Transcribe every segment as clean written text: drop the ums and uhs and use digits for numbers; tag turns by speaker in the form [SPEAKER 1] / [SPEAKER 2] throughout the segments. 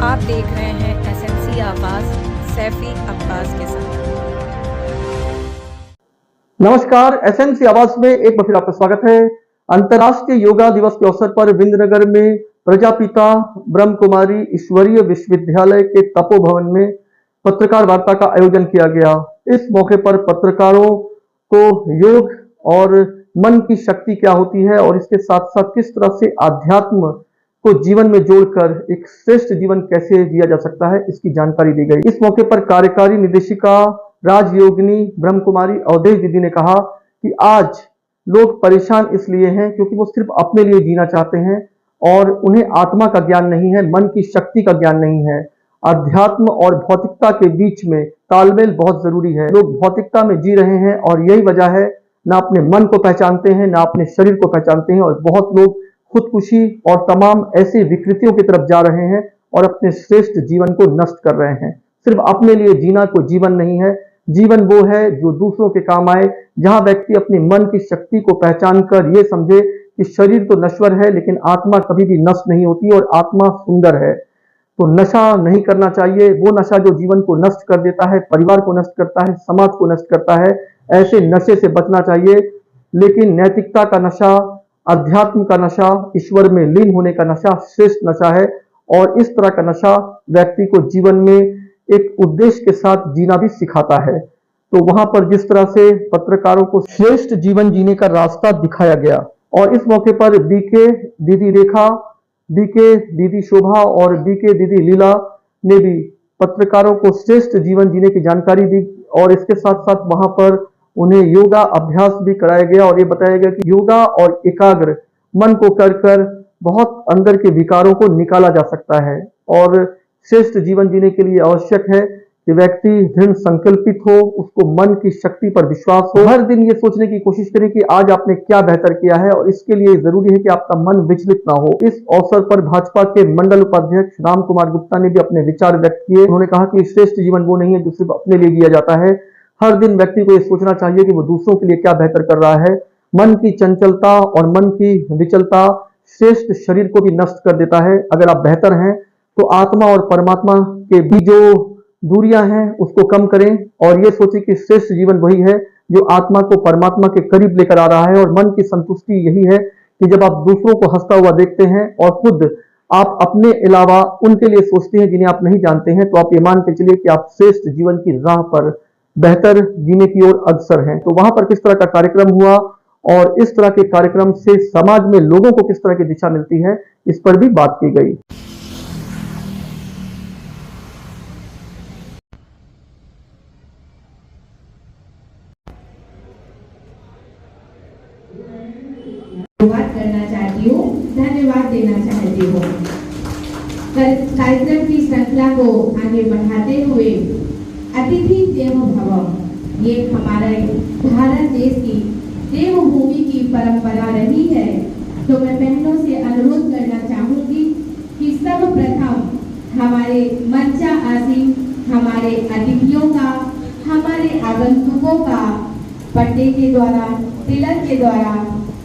[SPEAKER 1] आप देख रहे हैं एसएमसी आवाज सैफी अब्बास के साथ।
[SPEAKER 2] नमस्कार, एसएमसी आवाज में एक बार फिर आपका स्वागत है। अंतर्राष्ट्रीय योगा दिवस के अवसर पर विंध्यनगर में प्रजापिता ब्रह्म कुमारी ईश्वरीय विश्वविद्यालय के तपोभवन में पत्रकार वार्ता का आयोजन किया गया। इस मौके पर पत्रकारों को योग और मन की शक्ति क्या होती है और इसके साथ साथ किस तरह से आध्यात्म को जीवन में जोड़कर एक श्रेष्ठ जीवन कैसे जिया जा सकता है, इसकी जानकारी दी गई। इस मौके पर कार्यकारी निदेशिका राजयोगिनी ब्रह्म कुमारी अवधेश दीदी ने कहा कि आज लोग परेशान इसलिए हैं क्योंकि वो सिर्फ अपने लिए जीना चाहते हैं और उन्हें आत्मा का ज्ञान नहीं है, मन की शक्ति का ज्ञान नहीं है। अध्यात्म और भौतिकता के बीच में तालमेल बहुत जरूरी है। लोग भौतिकता में जी रहे हैं और यही वजह है, ना अपने मन को पहचानते हैं, ना अपने शरीर को पहचानते हैं और बहुत लोग खुदकुशी और तमाम ऐसी विकृतियों की तरफ जा रहे हैं और अपने श्रेष्ठ जीवन को नष्ट कर रहे हैं। सिर्फ अपने लिए जीना कोई जीवन नहीं है। जीवन वो है जो दूसरों के काम आए, जहां व्यक्ति अपने मन की शक्ति को पहचान कर ये समझे कि शरीर तो नश्वर है लेकिन आत्मा कभी भी नष्ट नहीं होती और आत्मा सुंदर है। तो नशा नहीं करना चाहिए। वो नशा जो जीवन को नष्ट कर देता है, परिवार को नष्ट करता है, समाज को नष्ट करता है, ऐसे नशे से बचना चाहिए। लेकिन नैतिकता का नशा, अध्यात्म का नशा, ईश्वर में लीन होने का नशा श्रेष्ठ नशा है और इस तरह का नशा व्यक्ति को जीवन में एक उद्देश्य के साथ जीना भी सिखाता है। तो वहां पर जिस तरह से पत्रकारों को श्रेष्ठ जीवन जीने का रास्ता दिखाया गया और इस मौके पर बीके दीदी रेखा, बीके दीदी शोभा और बीके दीदी लीला ने भी पत्रकारों को श्रेष्ठ जीवन जीने की जानकारी दी और इसके साथ साथ वहां पर उन्हें योगा अभ्यास भी कराया गया और ये बताया गया कि योगा और एकाग्र मन को कर बहुत अंदर के विकारों को निकाला जा सकता है और श्रेष्ठ जीवन जीने के लिए आवश्यक है कि व्यक्ति दृढ़ संकल्पित हो, उसको मन की शक्ति पर विश्वास हो, हर दिन ये सोचने की कोशिश करे कि आज आपने क्या बेहतर किया है और इसके लिए जरूरी है कि आपका मन विचलित ना हो। इस अवसर पर भाजपा के मंडल उपाध्यक्ष राम कुमार गुप्ता ने भी अपने विचार व्यक्त किए। उन्होंने कहा कि श्रेष्ठ जीवन वो नहीं है जो सिर्फ अपने लिए जिया जाता है। हर दिन व्यक्ति को यह सोचना चाहिए कि वो दूसरों के लिए क्या बेहतर कर रहा है। मन की चंचलता और मन की विचलता श्रेष्ठ शरीर को भी नष्ट कर देता है। अगर आप बेहतर हैं तो आत्मा और परमात्मा के बीच जो दूरियां हैं उसको कम करें और ये सोचें कि श्रेष्ठ जीवन वही है जो आत्मा को परमात्मा के करीब लेकर आ रहा है। और मन की संतुष्टि यही है कि जब आप दूसरों को हंसता हुआ देखते हैं और खुद आप अपने अलावा उनके लिए सोचते हैं जिन्हें आप नहीं जानते हैं, तो आप ये मान के चलिए कि आप श्रेष्ठ जीवन की राह पर बेहतर जीने की ओर अग्रसर हैं। तो वहां पर किस तरह का कार्यक्रम हुआ और इस तरह के कार्यक्रम से समाज में लोगों को किस तरह की दिशा मिलती है, इस पर भी बात की गई।
[SPEAKER 3] करना चाहती हूँ, धन्यवाद देना चाहती हूँ। कार्यक्रम की श्रृंखला को आगे बढ़ाते हुए अतिथि देवो भव, ये हमारे भारत देश की देवभूमि की परंपरा रही है। तो मैं बहनों से अनुरोध करना चाहूंगी कि सर्वप्रथम हमारे मंचा आसीन हमारे अतिथियों का, हमारे आगंतुकों का पट्टे के द्वारा, तिलक के द्वारा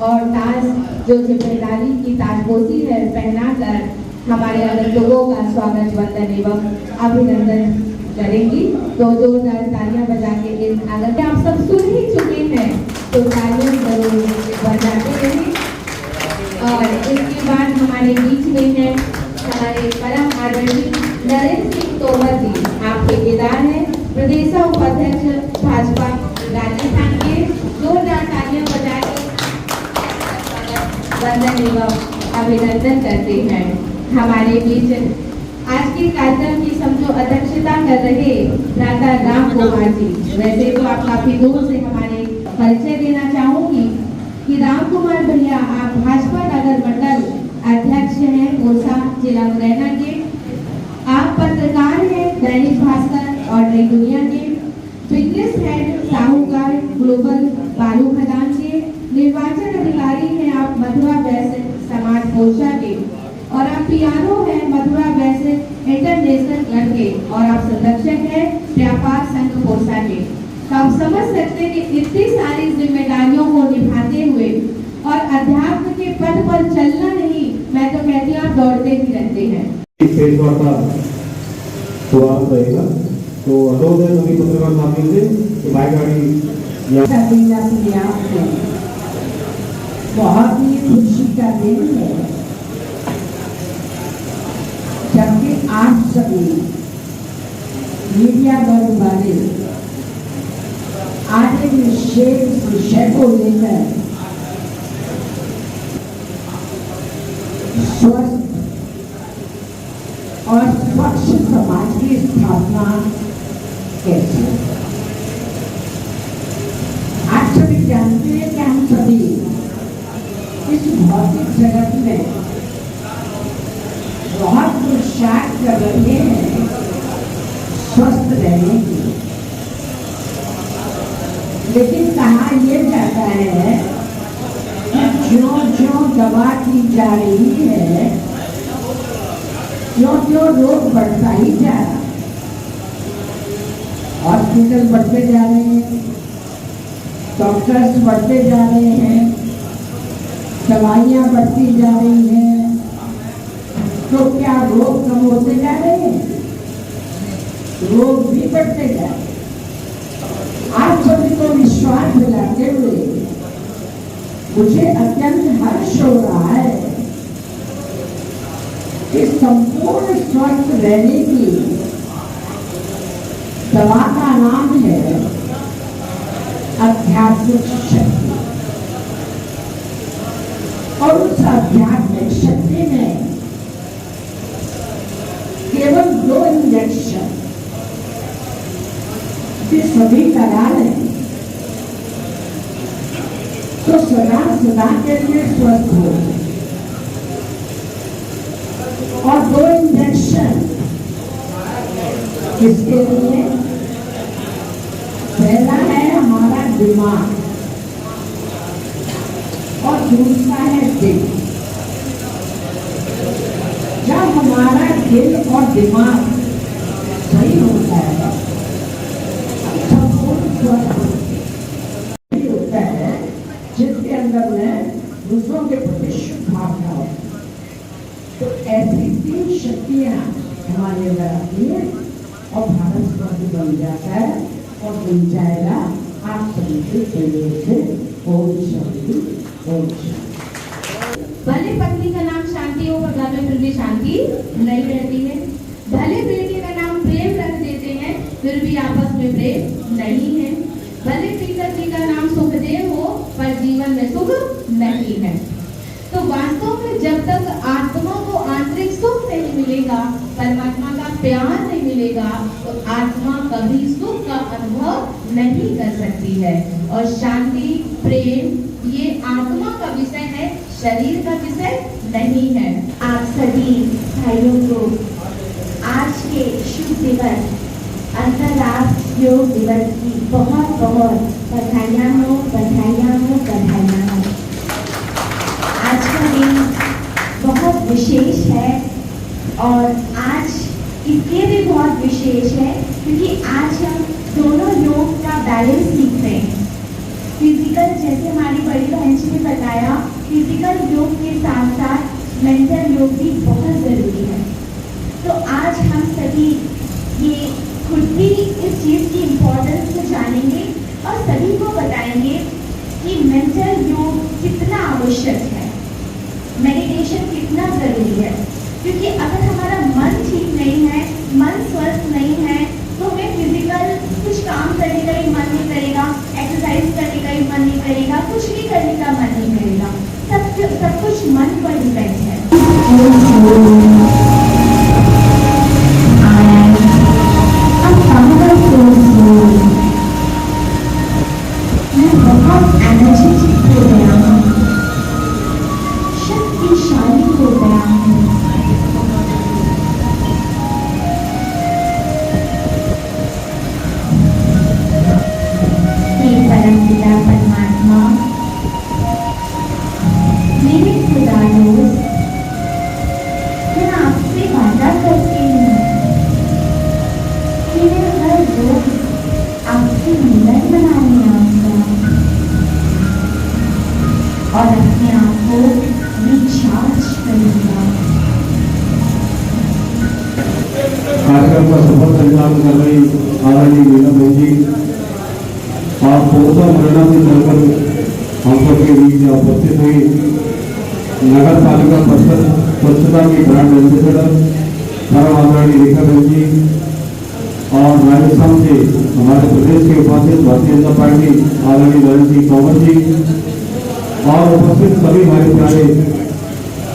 [SPEAKER 3] और ताज जो जिम्मेदारी की ताजपोशी है पहनाकर हमारे आगंतुकों का स्वागत, वंदन एवं अभिनंदन करेंगी। तो जोरदार तालियां बजा के इन आगंतुक आप सब सुन ही चुके हैं, तो तालियां जरूर बजाते रहें। और इसके बाद हमारे बीच में है हमारे परम आदरणीय नरेंद्र सिंह तोमर जी, आप ठेकेदार हैं, प्रदेश उपाध्यक्ष भाजपा राजस्थान के। जोरदार तालियां बजा के वंदन एवं अभिनंदन करते हैं। हमारे बीच आज के कार्यक्रम की समझो अध्यक्षता कर रहे भ्राता राम कुमार जी। वैसे तो आप काफी दूर से हमारे परिचय देना चाहूंगी कि राम कुमार भैया आप भाजपा नगर मंडल अध्यक्ष हैं कोसा जिला मुरैना के। आप पत्रकार हैं दैनिक भास्कर और नई दुनिया के, बिजनेस हेड साहूकार ग्लोबल बालू खदान के, निर्वाचन अधिकारी हैं आप मधुरा वैश्य समाज पोषा के और आप पीआरओ हैं मधुरा वैश्य इंटरनेशनल क्लब के और आप संरक्षक हैं व्यापार संघ पोषा के। तो आप समझ सकते हैं कि इतनी सारी जिम्मेदारियों को निभाते हुए और अध्यात्म के पथ पर चलना नहीं, मैं तो कहती हूँ आप दौड़ते ही रहते हैं।
[SPEAKER 4] प्रेस वार्ता शुरुआत रहेगा। तो अनुरोध है सभी पत्रकार साथियों से कि बाइक गाड़ी
[SPEAKER 3] बहुत ही खुशी का दिन है जबकि आप सभी मीडिया वर्ग वाले आज एक विशेष विषय को लेकर स्वस्थ और स्वच्छ समाज की स्थापना कैसे। आप सभी जानते हैं कि हम सभी इस भौतिक जगत में बहुत पुरुषार्थ कर रहे हैं स्वस्थ रहने की, लेकिन कहा यह जाता है कि ज्यों-ज्यों दवा की जा रही है त्यों-त्यों रोग बढ़ता ही जा रहा है। हॉस्पिटल बढ़ते जा रहे हैं, डॉक्टर्स बढ़ते जा रहे हैं, दवाइयाँ बढ़ती जा रही हैं, तो क्या रोग कम होते जा रहे हैं? रोग भी बढ़ते जा रहे हैं। आप सभी को विश्वास दिलाते हुए मुझे अत्यंत हर्ष हो रहा है कि संपूर्ण स्वस्थ रहने की दवा का नाम है आध्यात्मिक शक्ति, और उस आध्यात्मिक शक्ति में केवल 2 इंजेक्शन भी सभी करा लें तो सदा सदा के लिए स्वस्थ हो। और 2 इंजेक्शन किसके लिए? पहला है हमारा दिमाग और दूसरा है दिल। जब हमारा दिल और दिमाग सही होता है संपूर्ण स्वस्थ होता है, जिसके अंदर में दूसरों के प्रति शुभ भावना हो। तो ऐसी 3 शक्तियां हमारे अंदर आती है और भारत स्वस्थ बन जाता है और बन जाएगा आप सभी के सहयोग से। ओम शांति, ओम शांति।
[SPEAKER 5] भले पत्नी का नाम शांति हो पर घर में फिर भी शांति नहीं रहती है। भले बेटे का नाम प्रेम रख देते हैं फिर भी आपस में प्रेम नहीं है। भले पिताजी का नाम सुखदेव हो पर जीवन में सुख नहीं है। तो वास्तव में जब तक आत्मा को आंतरिक सुख नहीं मिलेगा, परमात्मा का प्यार नहीं मिलेगा, तो आत्मा कभी सुख का अनुभव नहीं कर सकती है। और शांति, प्रेम ये आत्मा का विषय है, शरीर का विषय नहीं है।
[SPEAKER 6] आप सभी भाइयों को आज के शुभ दिवस अंतर्राष्ट्रीय योग दिवस की बहुत बहुत बधाइयाँ हो, बधाइयाँ हो, बधाइयाँ हो। आज का दिन बहुत विशेष है और आज इसलिए भी बहुत विशेष है क्योंकि आज हम दोनों योग का बैलेंस सीख रहे हैं। फिजिकल, जैसे हमारी बड़ी बहन जी ने बताया, फिजिकल योग के साथ साथ मेंटल योग भी बहुत ज़रूरी है। तो आज हम सभी ये खुद भी इस चीज़ की इम्पोर्टेंस को जानेंगे और सभी को बताएंगे कि मेंटल योग कितना आवश्यक है, मेडिटेशन कितना ज़रूरी है। क्योंकि अगर हमारा मन ठीक नहीं है, मन स्वस्थ नहीं है, तो हमें फिजिकल कुछ काम करने का ही मन नहीं करेगा, एक्सरसाइज करने का ही मन नहीं करेगा, कुछ भी करने का मन नहीं करेगा। सब कुछ मन पर डिपेंड है। मैं बहुत एनर्जेटिक हो गया हूँ, शक्तिशाली हो गया हूँ।
[SPEAKER 4] कार्यक्रम का सफल संचालन कर रही आदरणीय मीना बहन जी और पोसा मुरैना से चलकर हम सबके बीच में उपस्थित हुई नगर पालिका परिषद स्वच्छता की ब्रांड एम्बेसडर परम आदरणीय रेखा बहन जी और राजस्थान से हमारे प्रदेश के उपाध्यक्ष भारतीय जनता पार्टी आदरणीय नरेंद्र सिंह तोमर जी और उपस्थित सभी हमारे प्यारे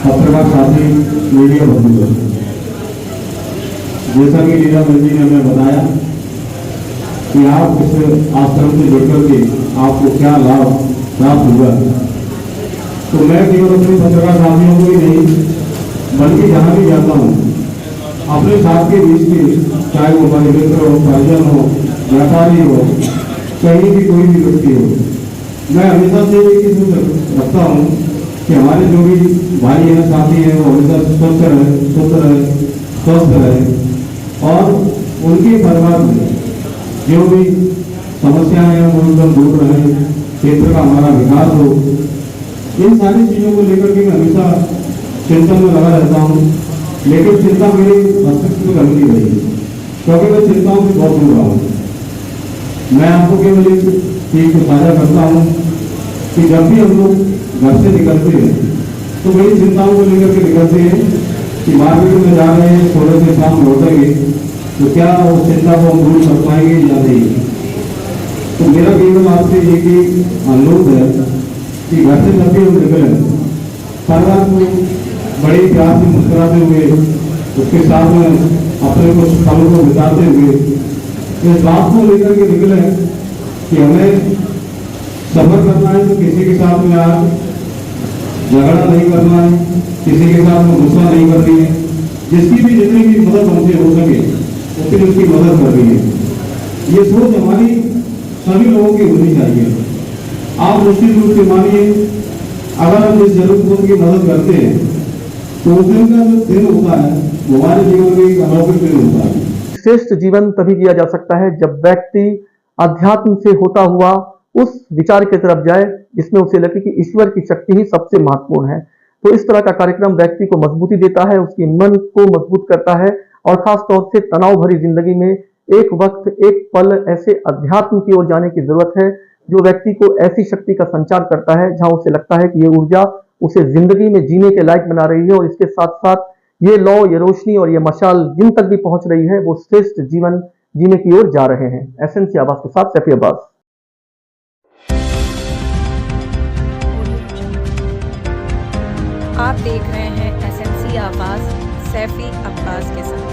[SPEAKER 4] पत्रकार साथी मीडिया बंधुगण, जैसा कि लीला बहन जी ने हमें बताया कि आप इस आश्रम से जुड़कर के आपको क्या लाभ प्राप्त हुआ, तो मैं केवल अपने पत्रकार साथियों को ही नहीं बल्कि जहाँ भी जाता हूँ अपने साथ के बीच के, चाहे वो हमारे मित्र हो, परिजन हो, व्यापारी हो, कहीं भी कोई भी व्यक्ति हो, मैं हमेशा से एक ही सोच रखता हूँ कि हमारे जो भी भाई हैं, साथी हैं, वो हमेशा स्वस्थ रहे, शुद्ध रहे, स्वस्थ रहे और उनके परिवार में जो भी समस्याएं हैं वो एकदम दूर रहे, क्षेत्र का हमारा विकास हो। इन सारी चीज़ों को लेकर के मैं हमेशा चिंतन में लगा रहता हूँ, लेकिन चिंता मेरी मस्तिष्क में गंदी रही क्योंकि मैं चिंताओं से बहुत दूर रहा हूँ। मैं आपको केवल एक चीज को साझा करता हूँ कि जब भी हम लोग घर से निकलते हैं तो बड़ी चिंताओं को लेकर के निकलते हैं कि मार्केट में जा रहे हैं, थोड़े से शाम लौटेंगे तो क्या उस चिंता को हम दूर कर पाएंगे या नहीं। तो मेरा केवल आपसे एक ही अनुरोध है कि घर से जब भी हम निकलें परिवार को बड़े प्यार से मुस्कुराते हुए उसके साथ में अपने कुछ पलों को बिताते हुए इस बात को लेकर के निकले कि हमें सफर करना है तो किसी के साथ में आज झगड़ा नहीं करना है, किसी के साथ में गुस्सा नहीं करनी है, जिसकी भी जितनी भी मदद हमसे हो सके उतनी उसकी मदद करनी है। ये सोच हमारी सभी लोगों की होनी चाहिए। आप निश्चित रूप से मानिए अगर हम इस जरूरतमंद की मदद करते हैं तो उस दिन का जो दिन होता है वो हमारे जीवन में एक अलौकिक दिन होता है।
[SPEAKER 2] श्रेष्ठ जीवन तभी जिया जा सकता है जब व्यक्ति अध्यात्म से होता हुआ उस विचार की तरफ जाए जिसमें उसे लगे कि ईश्वर की शक्ति ही सबसे महत्वपूर्ण है। तो इस तरह का कार्यक्रम व्यक्ति को मजबूती देता है, उसकी मन को मजबूत करता है और खास तौर से तनाव भरी जिंदगी में एक वक्त एक पल ऐसे अध्यात्म की ओर जाने की जरूरत है जो व्यक्ति को ऐसी शक्ति का संचार करता है जहां उसे लगता है कि ये ऊर्जा उसे जिंदगी में जीने के लायक बना रही है और इसके साथ साथ ये लौ, ये रोशनी और ये मशाल जिन तक भी पहुंच रही है वो श्रेष्ठ जीवन जीने की ओर जा रहे हैं। एसएनसी आवाज के साथ सैफी अब्बास।
[SPEAKER 1] आप देख रहे हैं एसएनसी आवाज सैफी अब्बास के साथ।